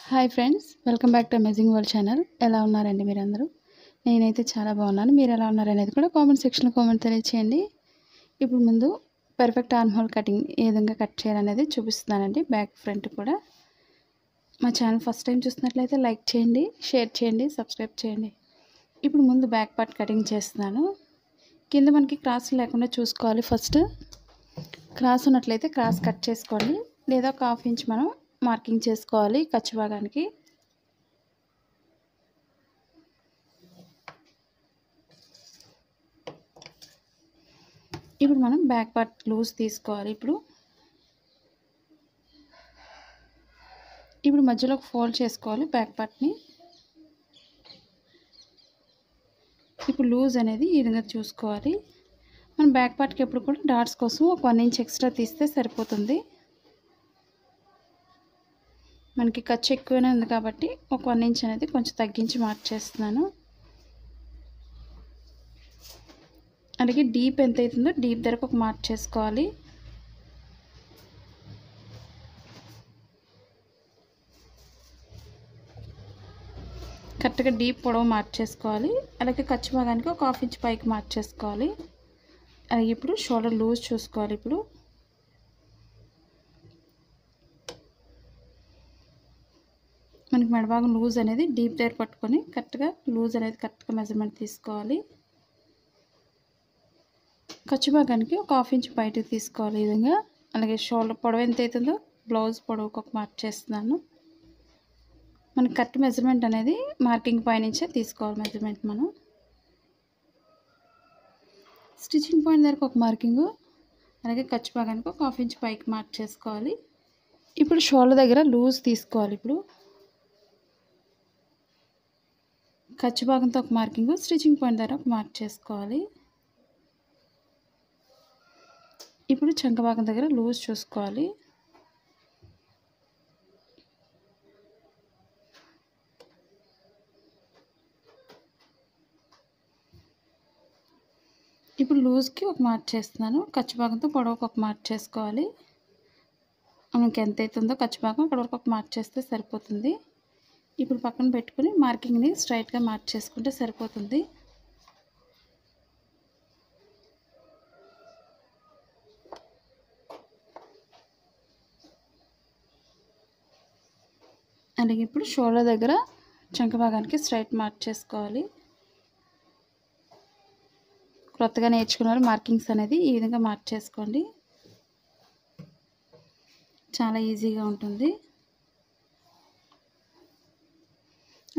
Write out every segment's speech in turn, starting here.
Hi friends, welcome back to amazing world channel. ఎలా ఉన్నారండి మీరందరూ? నేనైతే చాలా బాగున్నాను. మీరు ఎలా ఉన్నారనేది కూడా కామెంట్ సెక్షన్లో కామెంట్ తెలియచేయండి. ఇప్పుడు ముందు పర్ఫెక్ట్ ఆర్మ్ హోల్ కటింగ్ ఏ విధంగా కట్ చేయాలనేది చూపిస్తున్నానండి. బ్యాక్ ఫ్రంట్ కూడా. మా ఛానల్ ఫస్ట్ టైం చూసినట్లయితే లైక్ చేయండి, షేర్ చేయండి, సబ్స్క్రైబ్ చేయండి. ఇప్పుడు ముందు బ్యాక్ పార్ట్ కటింగ్ చేస్తున్నాను. కింద మనకి క్రాస్ లేకుండా చూసుకోవాలి. ఫస్ట్ క్రాస్ ఉన్నట్లయితే క్రాస్ కట్ చేసుకోండి, లేదా ఒక ½ ఇంచ్ మనం మార్కింగ్ చేసుకోవాలి ఖర్చు భాగానికి. ఇప్పుడు మనం బ్యాక్ పార్ట్ లూజ్ తీసుకోవాలి. ఇప్పుడు మధ్యలో ఫోల్డ్ చేసుకోవాలి బ్యాక్ పార్ట్ని. ఇప్పుడు లూజ్ అనేది ఈ విధంగా చూసుకోవాలి. మనం బ్యాక్ పార్ట్కి ఎప్పుడు కూడా డాట్స్ కోసం ఒక 1 ఇంచ్ ఎక్స్ట్రా తీస్తే సరిపోతుంది. మనకి ఖర్చు ఎక్కువనే ఉంది కాబట్టి ఒక 1 ఇంచ్ అనేది కొంచెం తగ్గించి మార్చేస్తున్నాను. అలాగే డీప్ ఎంత అవుతుందో డీప్ దగ్గరకు ఒక మార్క్ చేసుకోవాలి. కరెక్ట్గా డీప్ పొడవు మార్చేసుకోవాలి. అలాగే ఖర్చు భాగానికి ఒక ½ ఇంచ్ పైకి మార్చేసుకోవాలి. అలాగే ఇప్పుడు షోల్డర్ లూజ్ చూసుకోవాలి. ఇప్పుడు మనకి మెడభాగం లూజ్ అనేది డీప్ దగ్గర పట్టుకొని కరెక్ట్గా లూజ్ అనేది కరెక్ట్గా మెజర్మెంట్ తీసుకోవాలి. ఖర్చు భాగానికి ఒక ½ ఇంచ్ బయటకు తీసుకోవాలి ఈ విధంగా. అలాగే షోల్డర్ పొడవు ఎంత అవుతుందో బ్లౌజ్ పొడవుకు ఒక మార్క్ చేస్తున్నాను. మనకి కరెక్ట్ మెజర్మెంట్ అనేది మార్కింగ్ పైనుంచే తీసుకోవాలి మెజర్మెంట్. మనం స్టిచ్చింగ్ పాయింట్ దగ్గరకు ఒక మార్కింగు, అలాగే ఖర్చు భాగానికి ఒక ½ ఇంచ్ పైకి మార్క్ చేసుకోవాలి. ఇప్పుడు షోల్డర్ దగ్గర లూజ్ తీసుకోవాలి. ఇప్పుడు ఖర్చు భాగంతో ఒక మార్కింగు, స్టిచ్చింగ్ పాయింట్ దగ్గర ఒక మార్క్ చేసుకోవాలి. ఇప్పుడు చంక భాగం దగ్గర లూజ్ చూసుకోవాలి. ఇప్పుడు లూజ్కి ఒక మార్క్ చేస్తున్నాను. ఖర్చు భాగంతో పొడవుకు ఒక మార్క్ చేసుకోవాలి. మనకి ఎంత అవుతుందో ఖర్చు భాగం అక్కడ వరకు ఒక మార్క్ చేస్తే సరిపోతుంది. ఇప్పుడు పక్కన పెట్టుకుని మార్కింగ్ని స్ట్రైట్గా మార్క్ చేసుకుంటే సరిపోతుంది. అలాగే ఇప్పుడు షోల్డర్ దగ్గర చంక భాగానికి స్ట్రైట్ మార్క్ చేసుకోవాలి. కొత్తగా నేర్చుకున్నారు మార్కింగ్స్ అనేది ఈ విధంగా మార్క్ చేసుకోండి. చాలా ఈజీగా ఉంటుంది.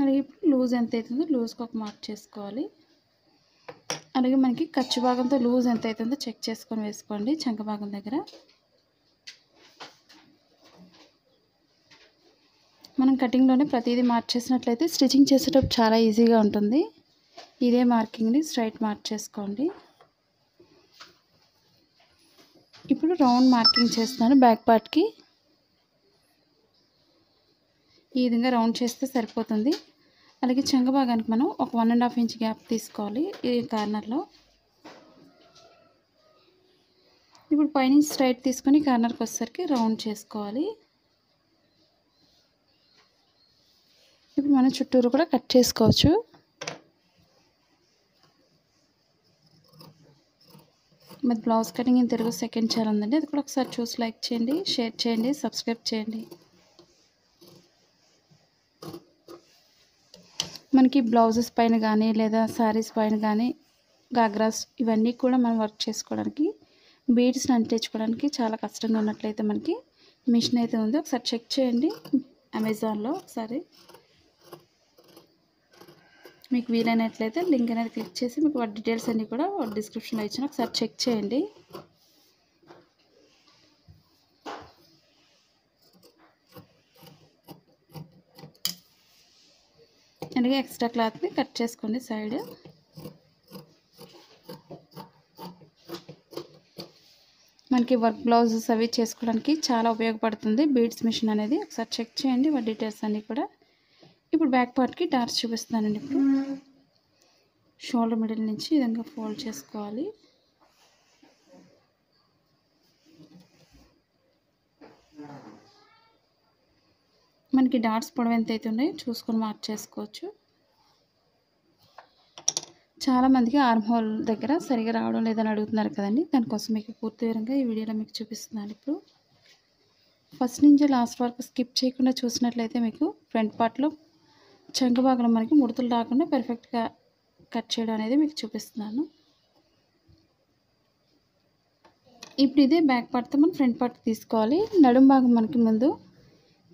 అలాగే ఇప్పుడు లూజ్ ఎంత అవుతుందో లూజ్కి ఒక మార్క్ చేసుకోవాలి. అలాగే మనకి ఖర్చు భాగంతో లూజ్ ఎంత అవుతుందో చెక్ చేసుకొని వేసుకోండి చంక భాగం దగ్గర. మనం కటింగ్లోనే ప్రతిదీ మార్క్ చేసినట్లయితే స్టిచ్చింగ్ చేసేటప్పుడు చాలా ఈజీగా ఉంటుంది. ఇదే మార్కింగ్ని స్ట్రైట్ మార్క్ చేసుకోండి. ఇప్పుడు రౌండ్ మార్కింగ్ చేస్తాను బ్యాక్ పార్ట్కి. ఈ విధంగా రౌండ్ చేస్తే సరిపోతుంది. అలాగే చంక భాగానికి మనం ఒక 1½ ఇంచ్ గ్యాప్ తీసుకోవాలి ఈ కార్నర్లో. ఇప్పుడు పైనుంచి స్ట్రైట్ తీసుకొని కార్నర్కి వచ్చేసరికి రౌండ్ చేసుకోవాలి. ఇప్పుడు మనం చుట్టూరు కూడా కట్ చేసుకోవచ్చు. మరి blouse cutting in Telugu second channel ఉందండి, అది కూడా ఒకసారి చూసి లైక్ చేయండి, షేర్ చేయండి, సబ్స్క్రైబ్ చేయండి. మనకి బ్లౌజెస్ పైన కానీ లేదా శారీస్ పైన కానీ గాగ్రాస్ ఇవన్నీ కూడా మనం వర్క్ చేసుకోవడానికి బీడ్స్ని అంటించుకోవడానికి చాలా కష్టంగా ఉన్నట్లయితే మనకి మిషన్ అయితే ఉంది, ఒకసారి చెక్ చేయండి అమెజాన్లో. ఒకసారి మీకు వీలైనట్లయితే లింక్ అనేది క్లిక్ చేసి మీకు వాటి డీటెయిల్స్ అన్నీ కూడా డిస్క్రిప్షన్లో ఇచ్చిన ఒకసారి చెక్ చేయండి. అలాగే ఎక్స్ట్రా క్లాత్ని కట్ చేసుకోండి సైడ్. మనకి వర్క్ బ్లౌజెస్ అవి చేసుకోవడానికి చాలా ఉపయోగపడుతుంది బీడ్స్ మిషన్ అనేది. ఒకసారి చెక్ చేయండి వాటి డీటెయిల్స్ అన్నీ కూడా. ఇప్పుడు బ్యాక్ పార్ట్కి డాట్స్ చూపిస్తానండి. ఇప్పుడు షోల్డర్ మిడిల్ నుంచి ఈ విధంగా ఫోల్డ్ చేసుకోవాలి. మనకి డాట్స్ పొడవు ఎంత అయితే ఉన్నాయో చూసుకొని మార్క్ చేసుకోవచ్చు. చాలామందికి ఆర్మ్ హోల్ దగ్గర సరిగా రావడం లేదని అడుగుతున్నారు కదండి, దానికోసం మీకు పూర్తి వివరంగా ఈ వీడియోలో మీకు చూపిస్తున్నాను. ఇప్పుడు ఫస్ట్ నుంచి లాస్ట్ వరకు స్కిప్ చేయకుండా చూసినట్లయితే మీకు ఫ్రంట్ పార్ట్లో చంక భాగంలో మనకి ముడతలు రాకుండా పర్ఫెక్ట్గా కట్ చేయడం అనేది మీకు చూపిస్తున్నాను. ఇప్పుడు ఇదే బ్యాక్ పార్ట్తో మనం ఫ్రంట్ పార్ట్ తీసుకోవాలి. నడుం భాగం మనకి ముందు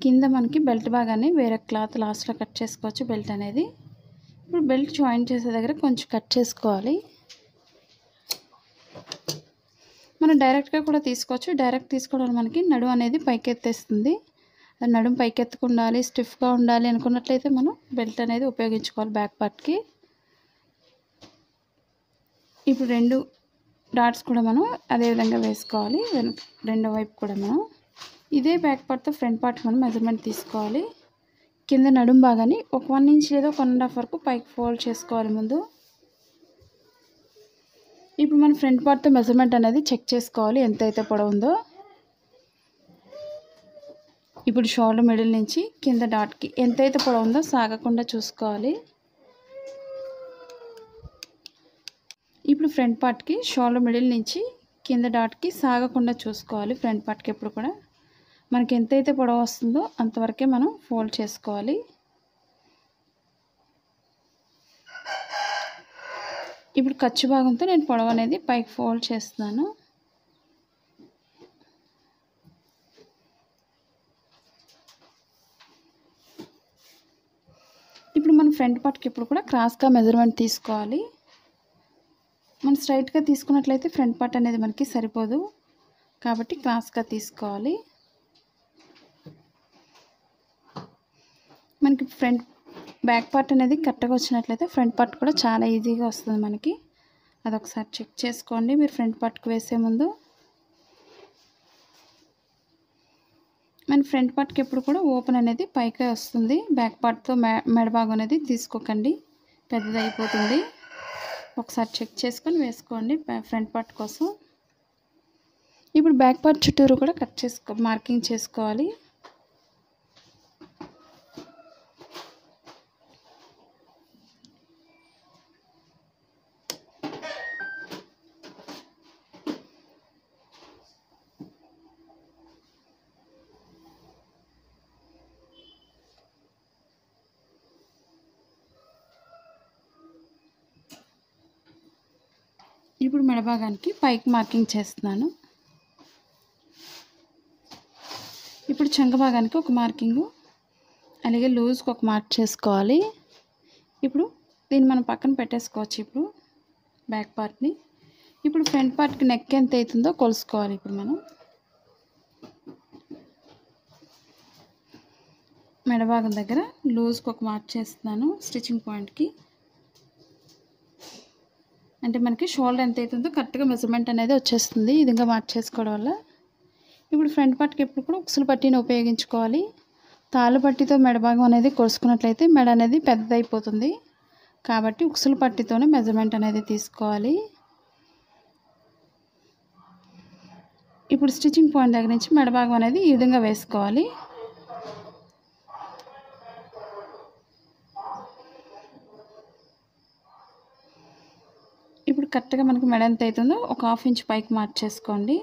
కింద మనకి బెల్ట్ భాగాన్ని వేరే క్లాత్ లాస్ట్లో కట్ చేసుకోవచ్చు బెల్ట్ అనేది. ఇప్పుడు బెల్ట్ జాయిన్ చేసే దగ్గర కొంచెం కట్ చేసుకోవాలి. మనం డైరెక్ట్గా కూడా తీసుకోవచ్చు. డైరెక్ట్ తీసుకోవడం మనకి నడుం అనేది పైకి ఎత్తేస్తుంది. నడుం పైకి ఎత్తుకుండాలి, స్టిఫ్గా ఉండాలి అనుకున్నట్లయితే మనం బెల్ట్ అనేది ఉపయోగించుకోవాలి బ్యాక్ పార్ట్కి. ఇప్పుడు 2 డాట్స్ కూడా మనం అదే విధంగా వేసుకోవాలి. రెండో వైపు కూడా మనం ఇదే బ్యాక్ పార్ట్తో ఫ్రంట్ పార్ట్ మనం మెజర్మెంట్ తీసుకోవాలి. కింద నడుం భాగాన్ని ఒక 1 ఇంచ్ లేదా 1.5 వరకు పైకి ఫోల్డ్ చేసుకోవాలి ముందు. ఇప్పుడు మనం ఫ్రంట్ పార్ట్తో మెజర్మెంట్ అనేది చెక్ చేసుకోవాలి ఎంతైతే పొడవు ఉందో. ఇప్పుడు షోల్డర్ మిడిల్ నుంచి కింద డాట్కి ఎంతైతే పొడవు ఉందో సాగకుండా చూసుకోవాలి. ఇప్పుడు ఫ్రంట్ పార్ట్కి షోల్డర్ మిడిల్ నుంచి కింద డాట్కి సాగకుండా చూసుకోవాలి. ఫ్రంట్ పార్ట్కి ఎప్పుడు కూడా మనకి ఎంతైతే పొడవు వస్తుందో అంతవరకే మనం ఫోల్డ్ చేసుకోవాలి. ఇప్పుడు ఖర్చు భాగంతో నేను పొడవు అనేది పైకి ఫోల్డ్ చేస్తున్నాను. ఇప్పుడు మనం ఫ్రంట్ పార్ట్కి ఇప్పుడు కూడా క్రాస్గా మెజర్మెంట్ తీసుకోవాలి. మనం స్ట్రైట్గా తీసుకున్నట్లయితే ఫ్రంట్ పార్ట్ అనేది మనకి సరిపోదు, కాబట్టి క్రాస్గా తీసుకోవాలి. మనకి బ్యాక్ పార్ట్ అనేది కరెక్ట్గా వచ్చినట్లయితే ఫ్రంట్ పార్ట్ కూడా చాలా ఈజీగా వస్తుంది మనకి. అదొకసారి చెక్ చేసుకోండి మీరు ఫ్రంట్ పార్ట్కి వేసే ముందు. మన ఫ్రంట్ పార్ట్కి ఎప్పుడు కూడా ఓపెన్ అనేది పైకే వస్తుంది. బ్యాక్ పార్ట్తో మెడ భాగం అనేది తీసుకోకండి, పెద్దది అయిపోతుంది. ఒకసారి చెక్ చేసుకొని వేసుకోండి ఫ్రంట్ పార్ట్ కోసం. ఇప్పుడు బ్యాక్ పార్ట్ చుట్టూరు కూడా మార్కింగ్ చేసుకోవాలి. ఇప్పుడు మెడ భాగానికి పైకి మార్కింగ్ చేస్తున్నాను. ఇప్పుడు చంక భాగానికి ఒక మార్కింగు, అలాగే లూజ్కి ఒక మార్క్ చేసుకోవాలి. ఇప్పుడు దీన్ని మనం పక్కన పెట్టేసుకోవచ్చు. ఇప్పుడు బ్యాక్ పార్ట్ని ఇప్పుడు ఫ్రంట్ పార్ట్కి నెక్ ఎంత అవుతుందో కొలుసుకోవాలి. ఇప్పుడు మనం మెడ భాగం దగ్గర లూజ్కి ఒక మార్క్ చేస్తున్నాను స్టిచ్చింగ్ పాయింట్కి. అంటే మనకి షోల్డర్ ఎంత అవుతుందో కరెక్ట్గా మెజర్మెంట్ అనేది వచ్చేస్తుంది ఈ విధంగా మార్క్ చేసుకోవడం వల్ల. ఇప్పుడు ఫ్రంట్ పార్ట్కి ఎప్పుడు కూడా ఉక్సులు పట్టీని ఉపయోగించుకోవాలి. తాళ్ళు పట్టీతో మెడ భాగం అనేది కొలుసుకున్నట్లయితే మెడ అనేది పెద్దదైపోతుంది, కాబట్టి ఉక్సులు పట్టీతోనే మెజర్మెంట్ అనేది తీసుకోవాలి. ఇప్పుడు స్టిచ్చింగ్ పాయింట్ దగ్గర నుంచి మెడ భాగం అనేది ఈ విధంగా వేసుకోవాలి. ఇప్పుడు కరెక్ట్గా మనకి మెడ ఎంత అవుతుందో ఒక 1/2 ఇంచ్ పైకి మార్క్ చేసుకోండి.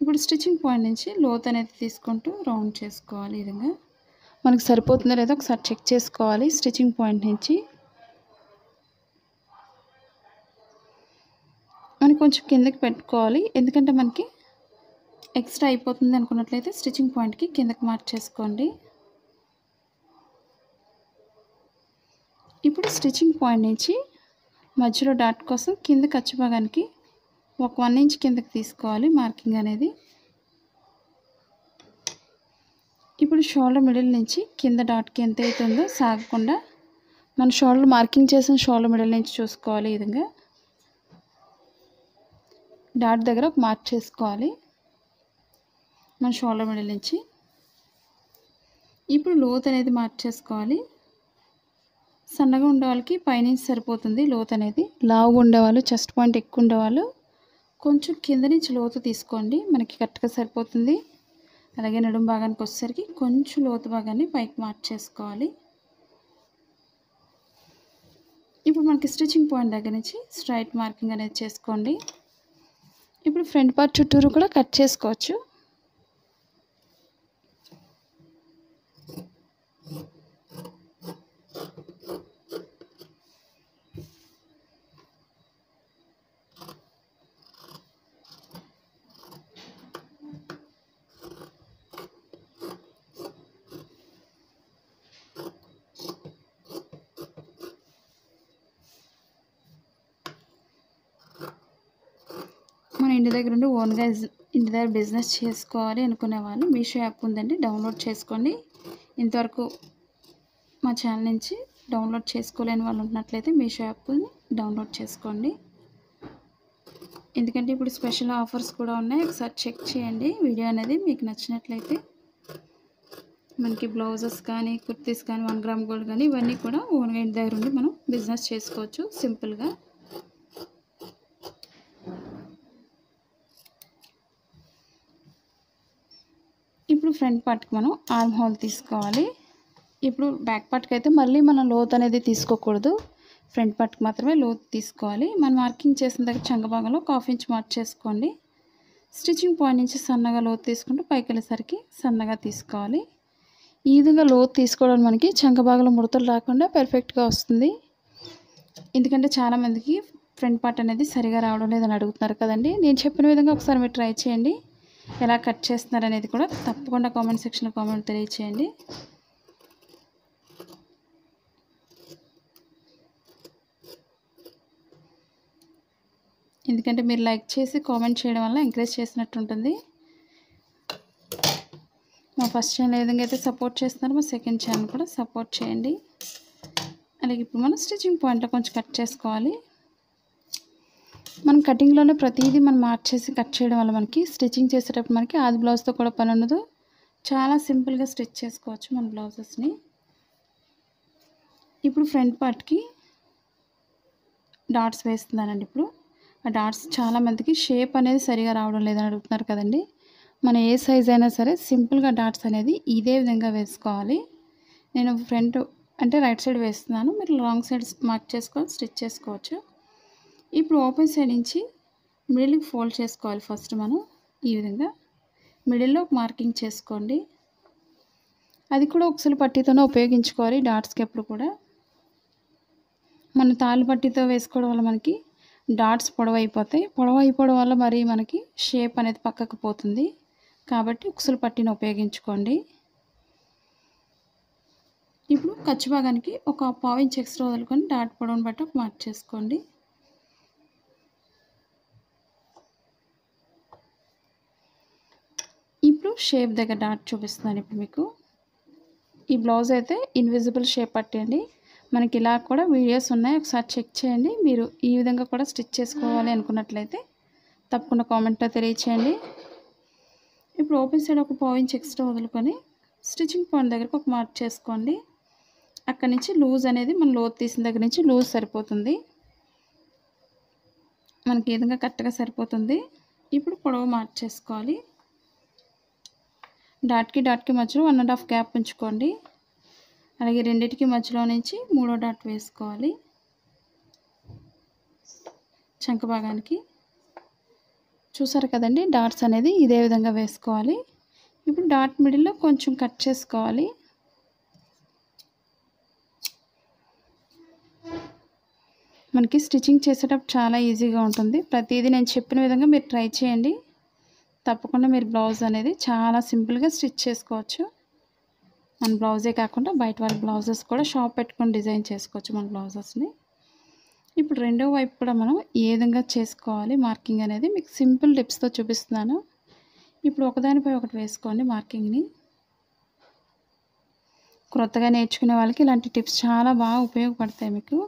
ఇప్పుడు స్టిచ్చింగ్ పాయింట్ నుంచి లోత్ అనేది తీసుకుంటూ రౌండ్ చేసుకోవాలి. ఈ విధంగా మనకి సరిపోతుందో లేదో ఒకసారి చెక్ చేసుకోవాలి. స్టిచ్చింగ్ పాయింట్ నుంచి మనం కొంచెం కిందకి పెట్టుకోవాలి, ఎందుకంటే మనకి ఎక్స్ట్రా అయిపోతుంది అనుకున్నట్లయితే స్టిచ్చింగ్ పాయింట్కి కిందకి మార్క్ చేసుకోండి. ఇప్పుడు స్టిచ్చింగ్ పాయింట్ నుంచి మధ్యలో డాట్ కోసం కింద ఖర్చు భాగానికి ఒక 1 ఇంచ్ కిందకి తీసుకోవాలి మార్కింగ్ అనేది. ఇప్పుడు షోల్డర్ మిడిల్ నుంచి కింద డాట్కి ఎంత అవుతుందో సాగకుండా మన షోల్డర్ మార్కింగ్ చేసిన షోల్డర్ మిడిల్ నుంచి చూసుకోవాలి. ఈ విధంగా డాట్ దగ్గర ఒక మార్క్ చేసుకోవాలి మన షోల్డర్ మిడిల్ నుంచి. ఇప్పుడు లోత్ అనేది మార్క్ చేసుకోవాలి. సన్నగా ఉండే వాళ్ళకి పైనుంచి సరిపోతుంది లోత్ అనేది. లావుగా ఉండేవాళ్ళు, చెస్ట్ పాయింట్ ఎక్కువ ఉండేవాళ్ళు కొంచెం కింద నుంచి లోతు తీసుకోండి, మనకి కరెక్ట్గా సరిపోతుంది. అలాగే నడుము భాగానికి వచ్చేసరికి కొంచెం లోతు భాగాన్ని పైకి మార్చేసుకోవాలి. ఇప్పుడు మనకి స్టిచ్చింగ్ పాయింట్ దగ్గర నుంచి స్ట్రైట్ మార్కింగ్ అనేది చేసుకోండి. ఇప్పుడు ఫ్రంట్ పార్ట్ చుట్టూరు కూడా కట్ చేసుకోవచ్చు. మన ఇంటి దగ్గర ఉండి ఓన్గా ఇంటి దగ్గర బిజినెస్ చేసుకోవాలి అనుకునే వాళ్ళు మీషో యాప్ ఉందండి, డౌన్లోడ్ చేసుకోండి. ఇంతవరకు మా ఛానల్ నుంచి డౌన్లోడ్ చేసుకోలేని వాళ్ళు ఉన్నట్లయితే మీషో యాప్ని డౌన్లోడ్ చేసుకోండి. ఎందుకంటే ఇప్పుడు స్పెషల్ ఆఫర్స్ కూడా ఉన్నాయి, ఒకసారి చెక్ చేయండి. వీడియో అనేది మీకు నచ్చినట్లయితే మనకి బ్లౌజెస్ కానీ, కుర్తీస్ కానీ, 1 గ్రామ్ గోల్డ్ కానీ ఇవన్నీ కూడా ఓన్గా ఇంటి దగ్గర ఉండి మనం బిజినెస్ చేసుకోవచ్చు సింపుల్గా. ఇప్పుడు ఫ్రంట్ పార్ట్కి మనం ఆర్మ్ హోల్ తీసుకోవాలి. ఇప్పుడు బ్యాక్ పార్ట్కి అయితే మళ్ళీ మనం లోత్ అనేది తీసుకోకూడదు, ఫ్రంట్ పార్ట్కి మాత్రమే లోత్ తీసుకోవాలి. మనం మార్కింగ్ చేసిన దగ్గర చంక భాగంలో 1/2 ఇంచ్ మార్క్ చేసుకోండి. స్టిచ్చింగ్ పాయింట్ నుంచి సన్నగా లోతు తీసుకుంటూ పైకి వెళ్ళేసరికి సన్నగా తీసుకోవాలి. ఈ విధంగా లోతు తీసుకోవడం మనకి చంక భాగంలో ముడతలు రాకుండా పర్ఫెక్ట్గా వస్తుంది. ఎందుకంటే చాలామందికి ఫ్రంట్ పార్ట్ అనేది సరిగా రావడం లేదని అడుగుతున్నారు కదండి. నేను చెప్పిన విధంగా ఒకసారి మీరు ట్రై చేయండి. ఎలా కట్ చేస్తున్నారు అనేది కూడా తప్పకుండా కామెంట్ సెక్షన్లో కామెంట్ తెలియచేయండి. ఎందుకంటే మీరు లైక్ చేసి కామెంట్ చేయడం వల్ల ఎంకరేజ్ చేసినట్టు ఉంటుంది. మా ఫస్ట్ ఛానల్ ఏ విధంగా అయితే సపోర్ట్ చేస్తున్నారో మా సెకండ్ ఛానల్ కూడా సపోర్ట్ చేయండి. అలాగే ఇప్పుడు మనం స్టిచ్చింగ్ పాయింట్లో కొంచెం కట్ చేసుకోవాలి. మనం కటింగ్లోనే ప్రతిదీ మనం మార్చేసి కట్ చేయడం వల్ల మనకి స్టిచ్చింగ్ చేసేటప్పుడు మనకి ఆది బ్లౌజ్తో కూడా పని ఉండదు. చాలా సింపుల్గా స్టిచ్ చేసుకోవచ్చు మన బ్లౌజెస్ని. ఇప్పుడు ఫ్రంట్ పార్ట్కి డాట్స్ వేస్తున్నానండి. ఇప్పుడు ఆ డాట్స్ చాలామందికి షేప్ అనేది సరిగా రావడం లేదని అడుగుతున్నారు కదండి. మన ఏ సైజ్ అయినా సరే సింపుల్గా డాట్స్ అనేది ఇదే విధంగా వేసుకోవాలి. నేను ఫ్రంట్ అంటే రైట్ సైడ్ వేస్తున్నాను, మీరు రాంగ్ సైడ్ మార్క్ చేసుకొని స్టిచ్ చేసుకోవచ్చు. ఇప్పుడు ఓపెన్ సైడ్ నుంచి మిడిల్కి ఫోల్డ్ చేసుకోవాలి. ఫస్ట్ మనం ఈ విధంగా మిడిల్లో మార్కింగ్ చేసుకోండి. అది కూడా ఉక్సులు పట్టీతోనే ఉపయోగించుకోవాలి డాట్స్కి ఎప్పుడు కూడా. మన తాళ్ళు పట్టీతో వేసుకోవడం వల్ల మనకి డాట్స్ పొడవైపోతాయి. పొడవైపోవడం వల్ల మరి మనకి షేప్ అనేది పక్కకు పోతుంది. కాబట్టి ఉక్సులు పట్టీని ఉపయోగించుకోండి. ఇప్పుడు ఖర్చు భాగానికి ఒక 1/2 ఇంచ్ ఎక్స్ట్రా వదులుకొని డాట్ పొడవును బట్టి ఒక మార్క్ చేసుకోండి. ఇప్పుడు షేప్ దగ్గర డాట్ చూపిస్తున్నాను. ఇప్పుడు మీకు ఈ బ్లౌజ్ అయితే ఇన్విజిబుల్ షేప్ పట్టీ అండి. మనకి ఇలా కూడా వీడియోస్ ఉన్నాయి, ఒకసారి చెక్ చేయండి. మీరు ఈ విధంగా కూడా స్టిచ్ చేసుకోవాలి అనుకున్నట్లయితే తప్పకుండా కామెంట్లో తెలియచేయండి. ఇప్పుడు ఓపెన్ సైడ్ ఒక 1/2 ఇంచ్ ఎక్స్ట్రా వదులుకొని స్టిచ్చింగ్ పాయింట్ దగ్గరకు ఒక మార్క్ చేసుకోండి. అక్కడి నుంచి లూజ్ అనేది మనం లోతు తీసిన దగ్గర నుంచి లూజ్ సరిపోతుంది, మనకి ఈ విధంగా కరెక్ట్గా సరిపోతుంది. ఇప్పుడు పొడవు మార్క్ చేసుకోవాలి. డాట్కి మధ్యలో 1.5 గ్యాప్ ఉంచుకోండి. అలాగే రెండింటికి మధ్యలో నుంచి 3వ డాట్ వేసుకోవాలి. చంక భాగానికి చూసారు కదండి, డాట్స్ అనేది ఇదే విధంగా వేసుకోవాలి. ఇప్పుడు డాట్ మిడిల్లో కొంచెం కట్ చేసుకోవాలి. మనకి స్టిచ్చింగ్ చేసేటప్పుడు చాలా ఈజీగా ఉంటుంది. ప్రతిదీ నేను చెప్పిన విధంగా మీరు ట్రై చేయండి. తప్పకుండా మీరు బ్లౌజ్ అనేది చాలా సింపుల్గా స్టిచ్ చేసుకోవచ్చు. మన బ్లౌజే కాకుండా బయట వాళ్ళ బ్లౌజెస్ కూడా షాప్ పెట్టుకొని డిజైన్ చేసుకోవచ్చు మన బ్లౌజెస్ని. ఇప్పుడు రెండో వైపు కూడా మనం ఏ విధంగా చేసుకోవాలి మార్కింగ్ అనేది మీకు సింపుల్ టిప్స్తో చూపిస్తున్నాను. ఇప్పుడు ఒకదానిపై ఒకటి వేసుకోండి మార్కింగ్ని. క్రొత్తగా నేర్చుకునే వాళ్ళకి ఇలాంటి టిప్స్ చాలా బాగా ఉపయోగపడతాయి మీకు.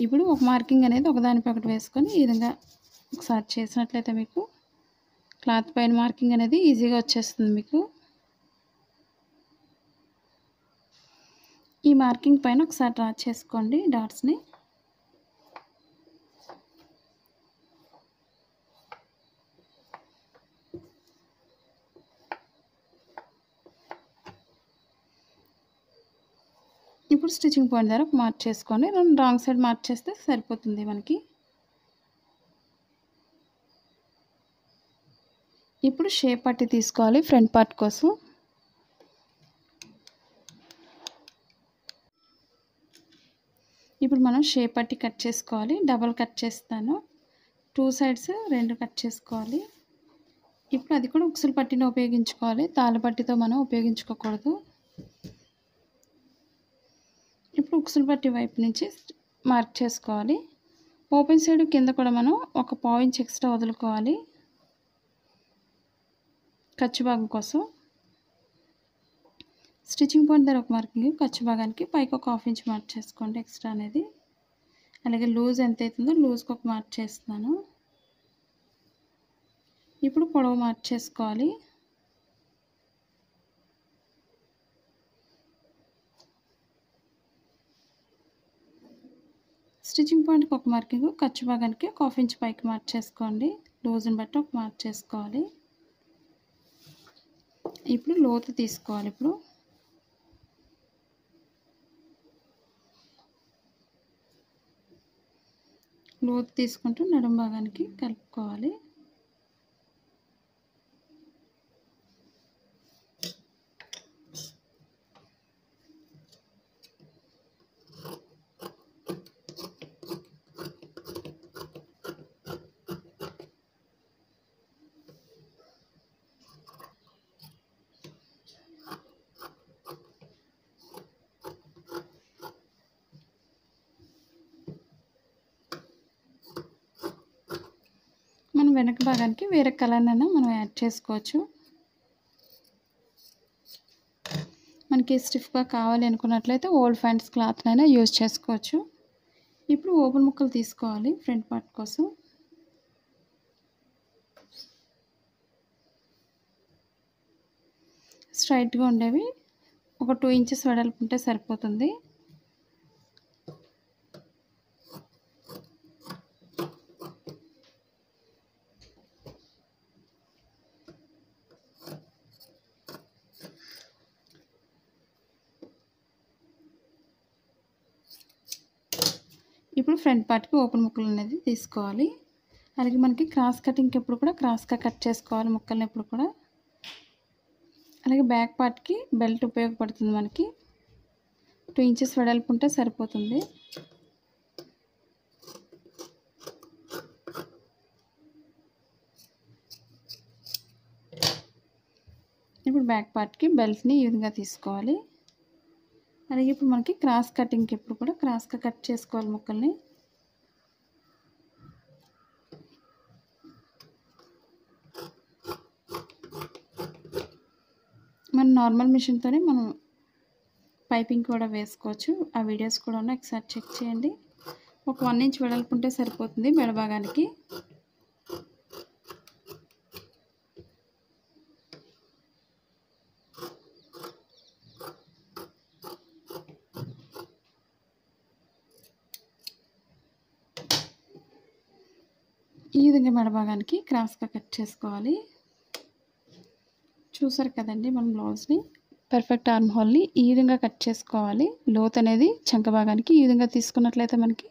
ఇప్పుడు ఒక మార్కింగ్ అనేది ఒకదానిపై ఒకటి వేసుకొని ఈ విధంగా ఒకసారి చేసినట్లయితే మీకు క్లాత్ పైన మార్కింగ్ అనేది ఈజీగా వచ్చేస్తుంది. మీకు ఈ మార్కింగ్ పైన ఒకసారి డ్రా చేసుకోండి డాట్స్ని. ఇప్పుడు స్టిచ్చింగ్ పాయింట్ దగ్గర ఒక మార్క్ చేసుకోండి. రాంగ్ సైడ్ మార్క్ చేస్తే సరిపోతుంది మనకి. ఇప్పుడు షేప్ పట్టి తీసుకోవాలి ఫ్రంట్ పార్ట్ కోసం. ఇప్పుడు మనం షేప్ పట్టి కట్ చేసుకోవాలి. డబల్ కట్ చేస్తాను. 2 సైడ్స్ 2 కట్ చేసుకోవాలి. ఇప్పుడు అది కూడా ఉక్సులు పట్టిని ఉపయోగించుకోవాలి. తాళ్ళ పట్టితో మనం ఉపయోగించుకోకూడదు. ఇప్పుడు ఉక్సులు పట్టి వైపు నుంచి మార్క్ చేసుకోవాలి. ఓపెన్ సైడ్ కింద కూడా మనం ఒక 1/2 ఇంచ్ ఎక్స్ట్రా వదులుకోవాలి ఖర్చు భాగం కోసం. స్టిచ్చింగ్ పాయింట్ దగ్గర ఒక మార్కింగ్, ఖర్చు భాగానికి పైకి ఒక 1/2 ఇంచ్ మార్క్ చేసుకోండి ఎక్స్ట్రా అనేది. అలాగే లూజ్ ఎంత అవుతుందో లూజ్కి ఒక మార్క్ చేస్తున్నాను. ఇప్పుడు పొడవు మార్క్ చేసుకోవాలి. స్టిచ్చింగ్ పాయింట్కి ఒక మార్కింగ్, ఖర్చు భాగానికి ఒక 1/2 ఇంచ్ పైకి మార్క్ చేసుకోండి. లూజ్ని బట్టి ఒక మార్క్ చేసుకోవాలి. ఇప్పుడు లోతు తీసుకోవాలి. ఇప్పుడు లోతు తీసుకుంటూ నడుం భాగానికి కలుపుకోవాలి. మనం వెనక భాగానికి వేరే కలర్నైనా మనం యాడ్ చేసుకోవచ్చు. మనకి స్టిఫ్గా కావాలి అనుకున్నట్లయితే ఓల్డ్ ఫ్యాంట్స్ క్లాత్నైనా యూజ్ చేసుకోవచ్చు. ఇప్పుడు ఓపెన్ ముక్కలు తీసుకోవాలి ఫ్రంట్ పార్ట్ కోసం. స్ట్రైట్గా ఉండేవి ఒక 2 ఇంచెస్ వెడల్పు ఉంటే సరిపోతుంది. ఇప్పుడు ఫ్రంట్ పార్ట్కి ఓపెన్ ముక్కలు అనేది తీసుకోవాలి. అలాగే మనకి క్రాస్ కటింగ్కి ఎప్పుడు కూడా క్రాస్గా కట్ చేసుకోవాలి ముక్కల్ని ఎప్పుడు కూడా. అలాగే బ్యాక్ పార్ట్కి బెల్ట్ ఉపయోగపడుతుంది మనకి. 2 ఇంచెస్ వెడల్పు ఉంటే సరిపోతుంది. ఇప్పుడు బ్యాక్ పార్ట్కి బెల్ట్ని ఈ విధంగా తీసుకోవాలి. అలాగే ఇప్పుడు మనకి క్రాస్ కటింగ్కి ఎప్పుడు కూడా క్రాస్గా కట్ చేసుకోవాలి ముక్కల్ని. మన నార్మల్ మిషన్తోనే మనం పైపింగ్ కూడా వేసుకోవచ్చు. ఆ వీడియోస్ కూడా ఉన్నాయి, ఒకసారి చెక్ చేయండి. ఒక 1 ఇంచ్ వెడల్పు ఉంటే సరిపోతుంది మెడభాగానికి. ఈ విధంగా మెడభాగానికి క్రాస్గా కట్ చేసుకోవాలి. చూసారు కదండి మన బ్లౌజ్ని. పర్ఫెక్ట్ ఆర్మ్ హోల్ని ఈ విధంగా కట్ చేసుకోవాలి. లోత్ అనేది చంక భాగానికి ఈ విధంగా తీసుకున్నట్లయితే మనకి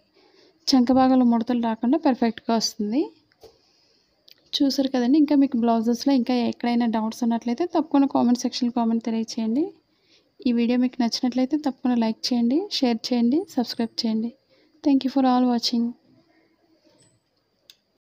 చంక భాగంలో ముడతలు రాకుండా పర్ఫెక్ట్గా వస్తుంది. చూసారు కదండి. ఇంకా మీకు బ్లౌజెస్లో ఇంకా ఎక్కడైనా డౌట్స్ ఉన్నట్లయితే తప్పకుండా కామెంట్ సెక్షన్లో కామెంట్ తెలియచేయండి. ఈ వీడియో మీకు నచ్చినట్లయితే తప్పకుండా లైక్ చేయండి, షేర్ చేయండి, సబ్స్క్రైబ్ చేయండి. Thank you for all watching.